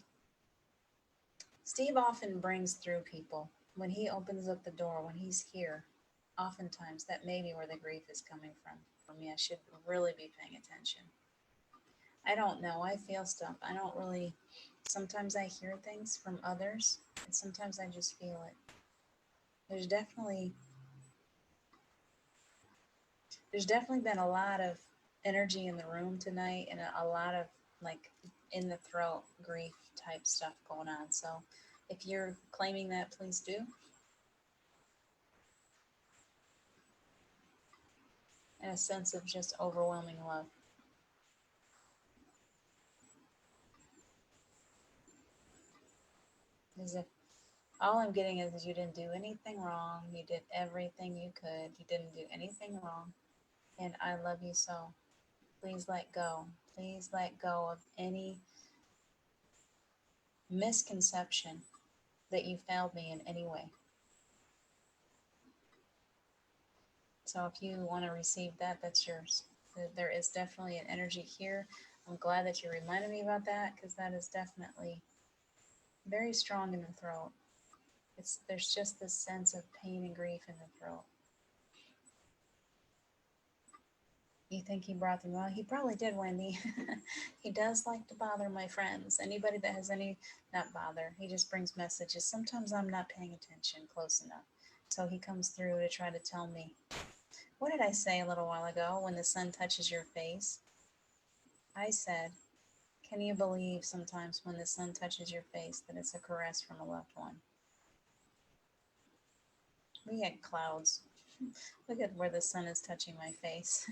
Steve often brings through people. When he opens up the door, when he's here, oftentimes that may be where the grief is coming from. For me, I should really be paying attention. I don't know. I feel stuff. I don't really. Sometimes I hear things from others, and sometimes I just feel it. There's definitely there's definitely been a lot of energy in the room tonight, and a lot of like in the throat grief type stuff going on. So, if you're claiming that, please do. And a sense of just overwhelming love. As if all I'm getting is you didn't do anything wrong. You did everything you could. You didn't do anything wrong. And I love you so. Please let go. Please let go of any misconception that you failed me in any way. So if you want to receive that, that's yours. There is definitely an energy here. I'm glad that you reminded me about that because that is definitely very strong in the throat. There's just this sense of pain and grief in the throat. You think he brought them? Well, he probably did, Wendy. He does like to bother my friends. Anybody that has any, not bother. He just brings messages. Sometimes I'm not paying attention close enough. So he comes through to try to tell me. What did I say a little while ago when the sun touches your face? I said, can you believe sometimes when the sun touches your face that it's a caress from a loved one? We had clouds. Look at where the sun is touching my face.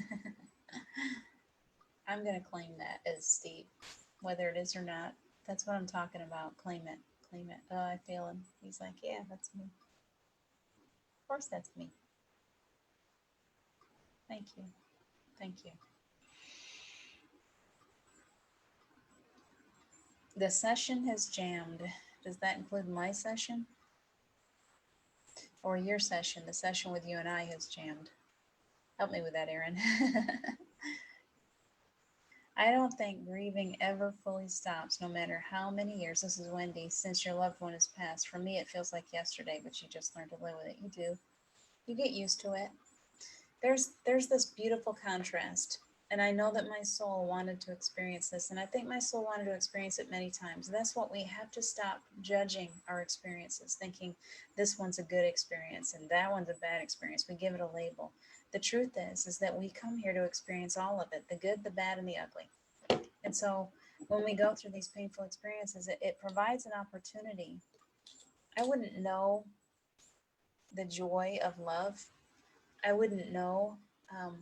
I'm going to claim that as Steve, whether it is or not. That's what I'm talking about. Claim it. Claim it. Oh, I feel him. He's like, yeah, that's me. Of course, that's me. Thank you. Thank you. The session has jammed. Does that include my session? Or your session? The session with you and I has jammed. Help me with that, Aaron. I don't think grieving ever fully stops, no matter how many years. This is Wendy. Since your loved one has passed, for me, it feels like yesterday, but you just learned to live with it. You do. You get used to it. There's this beautiful contrast, and I know that my soul wanted to experience this, and I think my soul wanted to experience it many times. That's what we have to stop judging our experiences, thinking this one's a good experience and that one's a bad experience. We give it a label. The truth is that we come here to experience all of it, the good, the bad, and the ugly. And so when we go through these painful experiences, it provides an opportunity. I wouldn't know the joy of love I wouldn't know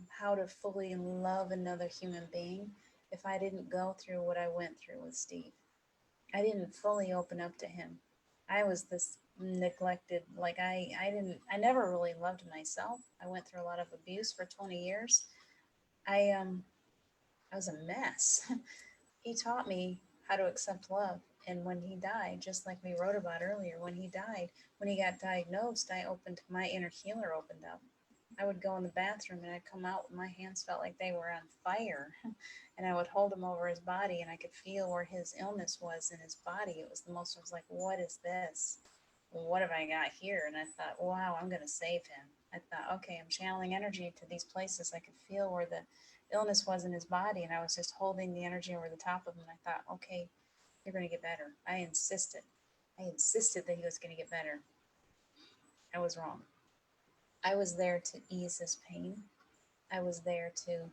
how to fully love another human being if I didn't go through what I went through with Steve. I didn't fully open up to him. I was this neglected, like I never really loved myself. I went through a lot of abuse for 20 years. I um I was a mess. He taught me how to accept love. And when he died, just like we wrote about earlier, when he died, when he got diagnosed, my inner healer opened up. I would go in the bathroom and I'd come out, my hands felt like they were on fire. And I would hold him over his body and I could feel where his illness was in his body. It was the most, I was like, what is this? What have I got here? And I thought, wow, I'm going to save him. I thought, okay, I'm channeling energy to these places. I could feel where the illness was in his body. And I was just holding the energy over the top of him. And I thought, okay, you're going to get better. I insisted. I insisted that he was going to get better. I was wrong. I was there to ease his pain. I was there to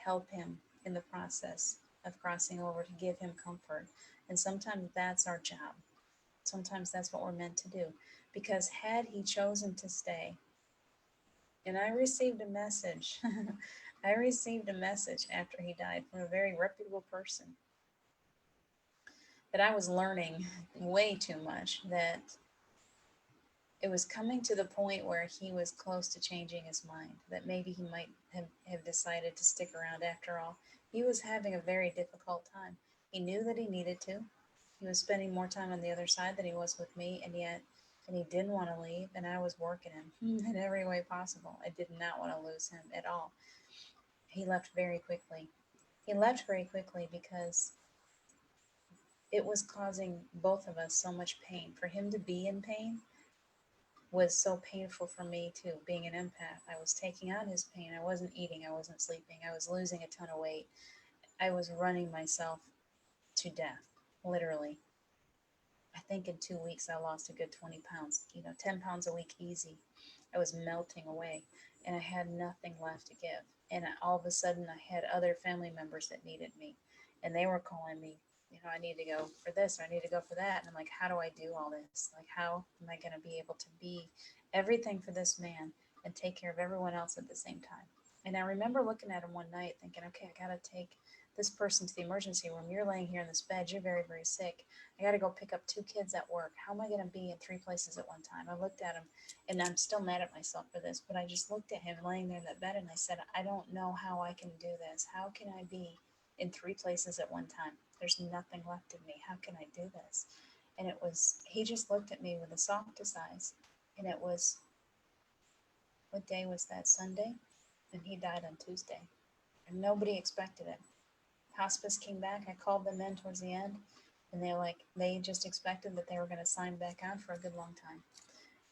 help him in the process of crossing over, to give him comfort. And sometimes that's our job. Sometimes that's what we're meant to do. Because had he chosen to stay, and I received a message, I received a message after he died from a very reputable person that I was learning way too much, that it was coming to the point where he was close to changing his mind, that maybe he might have decided to stick around after all. He was having a very difficult time. He knew that he needed to. He was spending more time on the other side than he was with me, and he didn't want to leave, and I was working him in every way possible. I did not want to lose him at all. He left very quickly. He left very quickly because it was causing both of us so much pain. For him to be in pain was so painful for me too. Being an empath, I was taking on his pain. I wasn't eating, I wasn't sleeping, I was losing a ton of weight. I was running myself to death, literally. I think in 2 weeks I lost a good 20 pounds, 10 pounds a week easy. I was melting away and I had nothing left to give. And all of a sudden I had other family members that needed me, and they were calling me, I need to go for this, or I need to go for that. And I'm like, how do I do all this? Like, how am I going to be able to be everything for this man and take care of everyone else at the same time? And I remember looking at him one night thinking, okay, I got to take this person to the emergency room. You're laying here in this bed. You're very, very sick. I got to go pick up 2 kids at work. How am I going to be in 3 places at one time? I looked at him, and I'm still mad at myself for this, but I just looked at him laying there in that bed and I said, I don't know how I can do this. How can I be in 3 places at one time? There's nothing left of me. How can I do this? And he just looked at me with the softest eyes. And it was, what day was that? Sunday? And he died on Tuesday. And nobody expected it. Hospice came back. I called them in towards the end. And they just expected that they were going to sign back on for a good long time.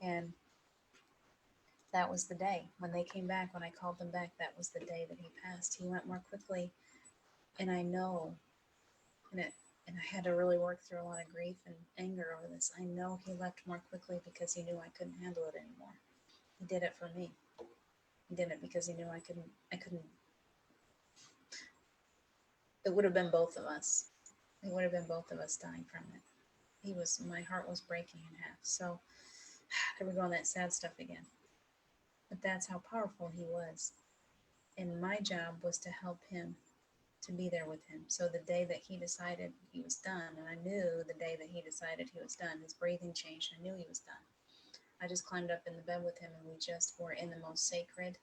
And that was the day. When they came back, when I called them back, that was the day that he passed. He went more quickly. And I know, and I had to really work through a lot of grief and anger over this. I know he left more quickly because he knew I couldn't handle it anymore. He did it for me. He did it because he knew I couldn't. It would have been both of us. It would have been both of us dying from it. My heart was breaking in half. So here we go on that sad stuff again. But that's how powerful he was. And my job was to help him, to be there with him. So the day that he decided he was done, and I knew the day that he decided he was done, his breathing changed, I knew he was done. I just climbed up in the bed with him and we just were in the most sacred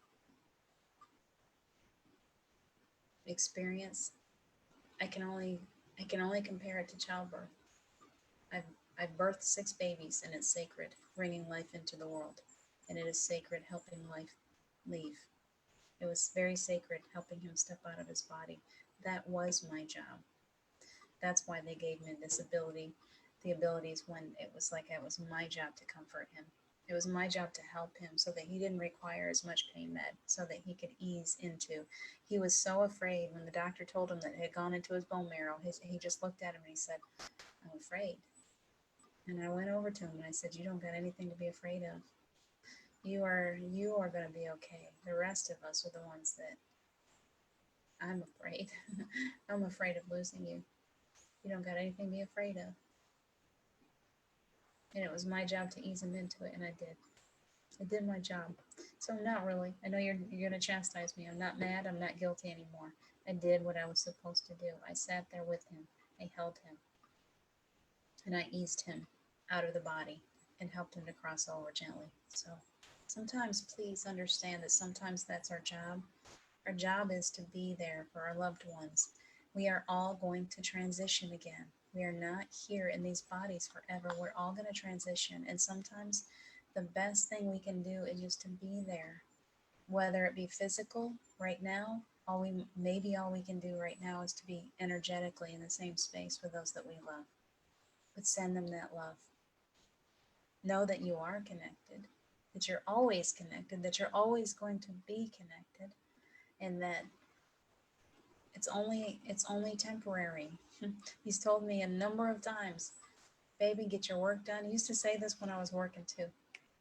experience. I can only compare it to childbirth. I've birthed 6 babies, and it's sacred, bringing life into the world. And it is sacred helping life leave. It was very sacred helping him step out of his body. That was my job. That's why they gave me this ability, the abilities, when it was like it was my job to comfort him. It was my job to help him so that he didn't require as much pain med, so that he could ease into. He was so afraid when the doctor told him that it had gone into his bone marrow. He just looked at him and he said, I'm afraid. And I went over to him and I said, you don't got anything to be afraid of. You are going to be okay. The rest of us are the ones that I'm afraid. I'm afraid of losing you. You don't got anything to be afraid of. And it was my job to ease him into it, and I did. I did my job. So not really. I know you're gonna chastise me. I'm not mad. I'm not guilty anymore. I did what I was supposed to do. I sat there with him. I held him and I eased him out of the body and helped him to cross over gently. So sometimes please understand that sometimes that's our job. Our job is to be there for our loved ones. We are all going to transition again. We are not here in these bodies forever. We're all going to transition. And sometimes the best thing we can do is just to be there, whether it be physical right now. All we can do right now is to be energetically in the same space with those that we love. But send them that love. Know that you are connected, that you're always connected, that you're always going to be connected, and that it's only temporary. He's told me a number of times, baby, get your work done. He used to say this when I was working too.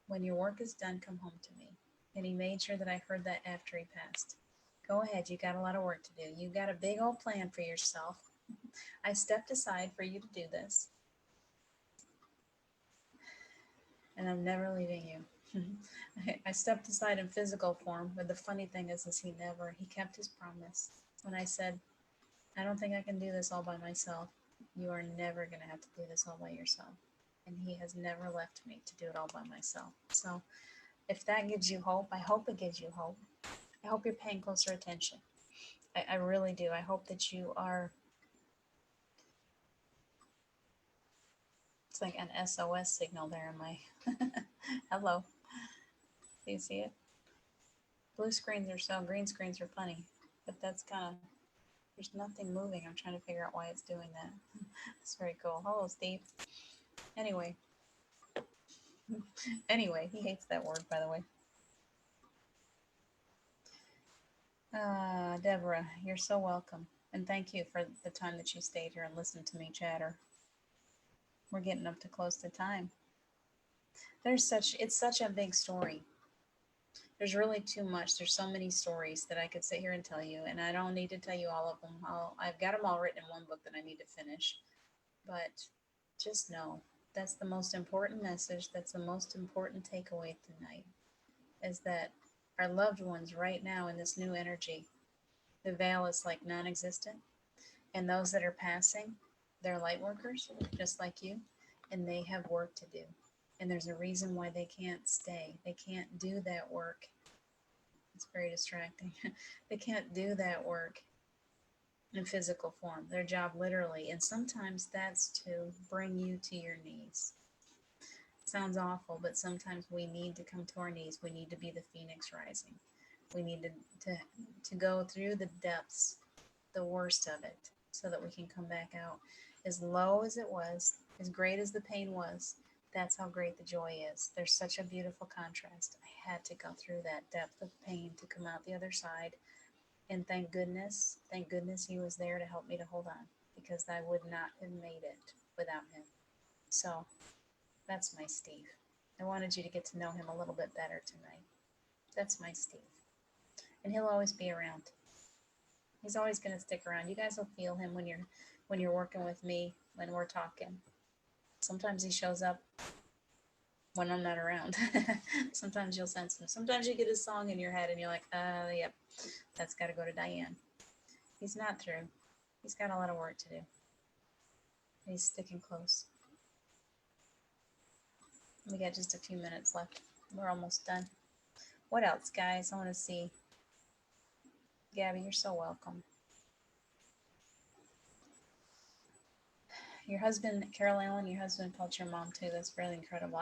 When your work is done, come home to me. And he made sure that I heard that after he passed. Go ahead, you got a lot of work to do. You got a big old plan for yourself. I stepped aside for you to do this, and I'm never leaving you. I stepped aside in physical form, but the funny thing is he kept his promise. When I said, I don't think I can do this all by myself. You are never going to have to do this all by yourself. And he has never left me to do it all by myself. So if that gives you hope, I hope it gives you hope. I hope you're paying closer attention. I really do. I hope that you are. It's like an SOS signal there in my. Hello. Do you see it? Blue screens are green screens are funny. But that's kind of. There's nothing moving. I'm trying to figure out why it's doing that. It's very cool. Hello, Steve. Anyway, he hates that word, by the way. Deborah, you're so welcome. And thank you for the time that you stayed here and listened to me chatter. We're getting up to close to time. It's such a big story. There's really too much. There's so many stories that I could sit here and tell you, and I don't need to tell you all of them. I've got them all written in one book that I need to finish. But just know that's the most important message. That's the most important takeaway tonight is that our loved ones right now in this new energy, the veil is like non-existent. And those that are passing, they're light workers, just like you, and they have work to do. And there's a reason why they can't stay. They can't do that work. It's very distracting. They can't do that work in physical form. Their job literally, and sometimes that's to bring you to your knees. Sounds awful, but sometimes we need to come to our knees. We need to be the phoenix rising. We need to go through the depths, the worst of it, so that we can come back out. As low as it was, as great as the pain was, that's how great the joy is. There's such a beautiful contrast. I had to go through that depth of pain to come out the other side. And thank goodness he was there to help me to hold on, because I would not have made it without him. So that's my Steve. I wanted you to get to know him a little bit better tonight. That's my Steve. And he'll always be around. He's always going to stick around. You guys will feel him when you're working with me, when we're talking. Sometimes he shows up when I'm not around. Sometimes you'll sense him. Sometimes you get a song in your head and you're like, yep, that's got to go to Diane. He's not through. He's got a lot of work to do. He's sticking close. We got just a few minutes left. We're almost done. What else, guys? I want to see. Gabby, you're so welcome. Your husband, Carol Allen, your husband called your mom too. That's really incredible.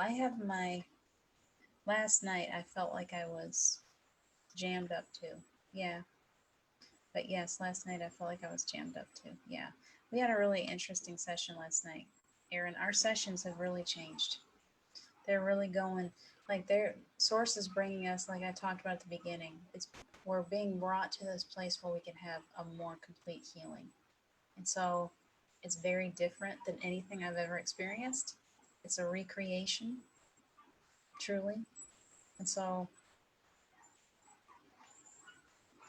Last night I felt like I was jammed up too. Yeah. But yes, last night I felt like I was jammed up too. Yeah. We had a really interesting session last night. Aaron, our sessions have really changed. They're really going, like their source is bringing us, like I talked about at the beginning, we're being brought to this place where we can have a more complete healing. And so it's very different than anything I've ever experienced. It's a recreation, truly. And so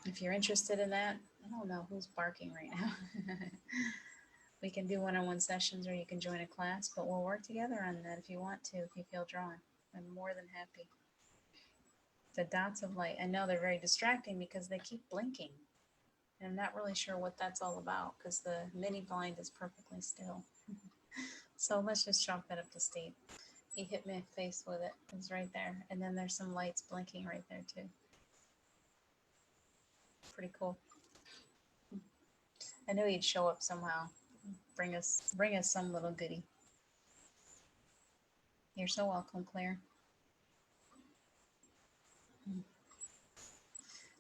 if you're interested in that, I don't know who's barking right now. We can do one-on-one sessions, or you can join a class, but we'll work together on that if you want to, if you feel drawn. I'm more than happy. The dots of light. I know they're very distracting because they keep blinking. And I'm not really sure what that's all about because the mini blind is perfectly still. So let's just chalk that up to Steve. He hit me in the face with it. It's right there. And then there's some lights blinking right there too. Pretty cool. I knew he'd show up somehow. Bring us some little goodie. You're so welcome, Claire.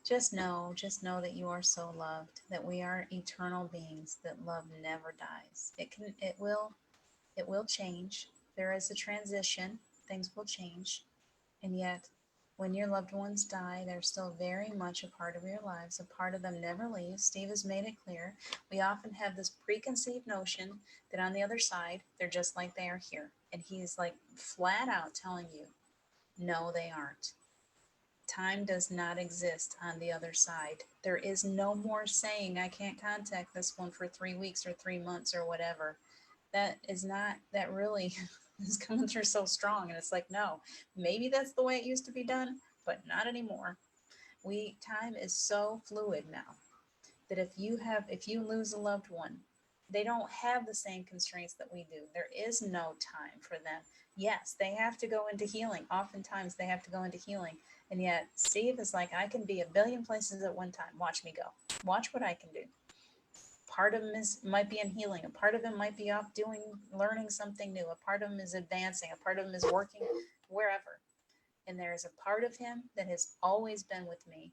Just know that you are so loved, that we are eternal beings, that love never dies. It will change. There is a transition. Things will change. And yet, when your loved ones die, they're still very much a part of your lives. A part of them never leaves. Steve has made it clear. We often have this preconceived notion that on the other side, they're just like they are here. And he's like flat out telling you, no, they aren't. Time does not exist on the other side. There is no more saying, I can't contact this one for 3 weeks or 3 months or whatever. That is not, that really is coming through so strong. And it's like, no, maybe that's the way it used to be done, but not anymore. Time is so fluid now that if you lose a loved one, they don't have the same constraints that we do. There is no time for them. Yes, they have to go into healing. Oftentimes they have to go into healing. And yet Steve is like, I can be a billion places at one time. Watch me go. Watch what I can do. Part of him might be in healing. A part of him might be off learning something new. A part of him is advancing. A part of him is working wherever. And there is a part of him that has always been with me.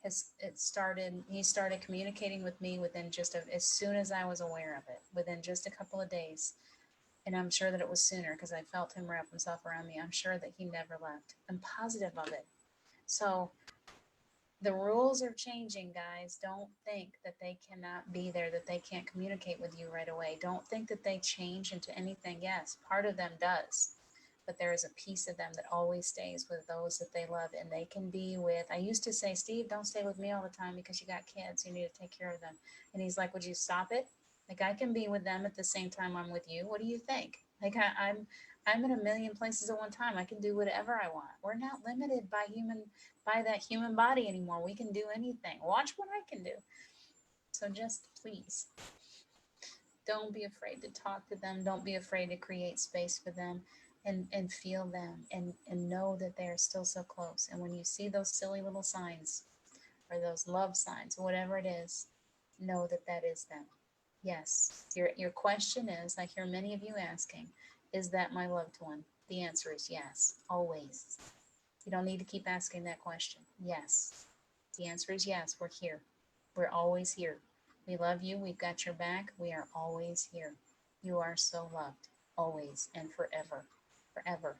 He started communicating with me within as soon as I was aware of it, within just a couple of days. And I'm sure that it was sooner because I felt him wrap himself around me. I'm sure that he never left. I'm positive of it. So the rules are changing, guys. Don't think that they cannot be there, that they can't communicate with you right away. Don't think that they change into anything. Yes, part of them does. But there is a piece of them that always stays with those that they love, and they can be with. I used to say, Steve, don't stay with me all the time because you got kids. You need to take care of them. And he's like, would you stop it? Like, I can be with them at the same time I'm with you. What do you think? Like, I'm in a million places at one time. I can do whatever I want. We're not limited by that human body anymore. We can do anything. Watch what I can do. So just please don't be afraid to talk to them. Don't be afraid to create space for them and feel them and know that they are still so close. And when you see those silly little signs or those love signs, whatever it is, know that that is them. Yes. Your question is, I hear many of you asking, is that my loved one? The answer is yes, always. You don't need to keep asking that question. Yes. The answer is yes, we're here. We're always here. We love you. We've got your back. We are always here. You are so loved, always and forever. Forever.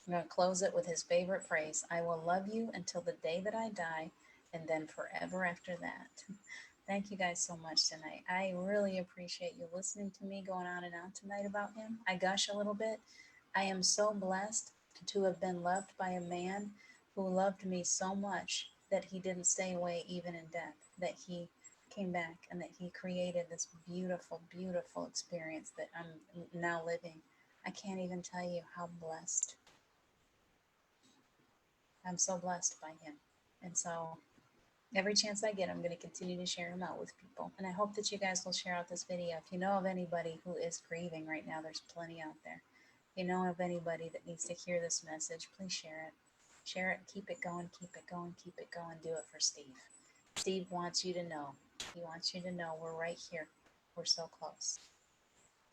I'm going to close it with his favorite phrase. I will love you until the day that I die, and then forever after that. Thank you guys so much tonight. I really appreciate you listening to me going on and on tonight about him. I gush a little bit. I am so blessed to have been loved by a man who loved me so much that he didn't stay away even in death, that he came back and that he created this beautiful, beautiful experience that I'm now living. I can't even tell you how blessed. I'm so blessed by him. And so every chance I get, I'm going to continue to share him out with people. And I hope that you guys will share out this video. If you know of anybody who is grieving right now, there's plenty out there. If you know of anybody that needs to hear this message, please share it. Share it, keep it going, keep it going, keep it going. Do it for Steve. Steve wants you to know. He wants you to know we're right here. We're so close.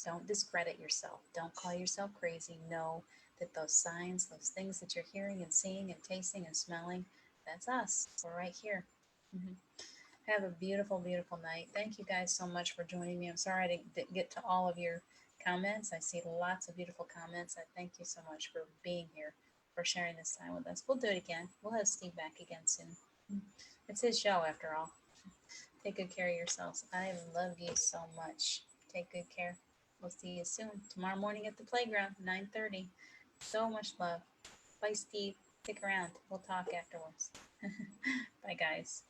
Don't discredit yourself. Don't call yourself crazy. Know that those signs, those things that you're hearing and seeing and tasting and smelling, that's us. We're right here. Mm-hmm. Have a beautiful, beautiful night. Thank you guys so much for joining me. I'm sorry I didn't get to all of your comments. I see lots of beautiful comments. I thank you so much for being here, for sharing this time with us. We'll do it again. We'll have Steve back again soon. It's his show after all. Take good care of yourselves. I love you so much. Take good care. We'll see you soon. Tomorrow morning at the playground, 9:30. So much love. Bye, Steve. Stick around. We'll talk afterwards. Bye, guys.